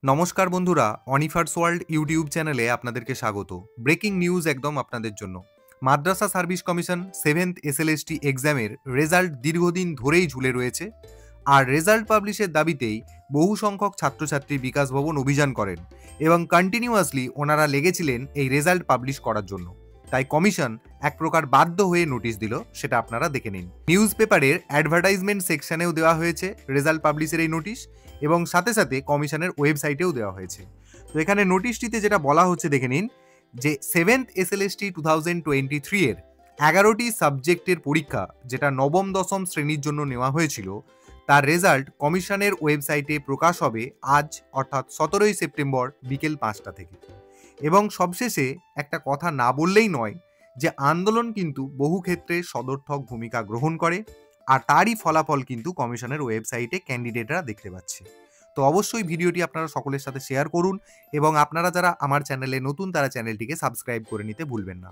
নমস্কার বন্ধুরা, অনিফার্স world YouTube চ্যানেলে আপনাদেরকে স্বাগত। ব্রেকিং নিউজ একদম আপনাদের জন্য। মাদ্রাসা সার্ভিস কমিশন 7th এসএলএসটি এক্সামের রেজাল্ট দীর্ঘদিন ধরেই ঝুলে রয়েছে। আর রেজাল্ট পাবলিশের দাবিতেই বহু সংখ্যক ছাত্রছাত্রী বিকাশ ভবন অভিযান করেন এবং কন্টিনিউয়াসলি ওনারা লেগেছিলেন এই রেজাল্ট পাবলিশ করার জন্য। তাই কমিশন এক প্রকার বাধ্য হয়ে নোটিশ দিল, সেটা আপনারা দেখে নিন। নিউজ পেপারের অ্যাডভার্টাইজমেন্ট সেকশনেও দেওয়া হয়েছে রেজাল্ট পাবলিশের এই নোটিশ, এবং সাথে সাথে কমিশনের ওয়েবসাইটেও দেওয়া হয়েছে। তো এখানে নোটিশটিতে যেটা বলা হচ্ছে দেখে নিন, যে 7th এসএলএসটি 2023 এর 11টি সাবজেক্টের পরীক্ষা, যেটা নবম দশম শ্রেণীর জন্য নেওয়া হয়েছিল, তার রেজাল্ট কমিশনের ওয়েবসাইটে প্রকাশ হবে আজ, অর্থাৎ 17ই সেপ্টেম্বর বিকেল 5টা থেকে। এবং সবশেষে একটা কথা না বললেই নয়, যে আন্দোলন কিন্তু বহু ক্ষেত্রে সদর্থক ভূমিকা গ্রহণ করে, আর তারই ফলাফল কিন্তু কমিশনের ওয়েবসাইটে ক্যান্ডিডেটরা দেখতে পাচ্ছে। তো অবশ্যই ভিডিওটি আপনারা সকলের সাথে শেয়ার করুন, এবং আপনারা যারা আমার চ্যানেলে নতুন তারা চ্যানেলটিকে সাবস্ক্রাইব করে নিতে ভুলবেন না।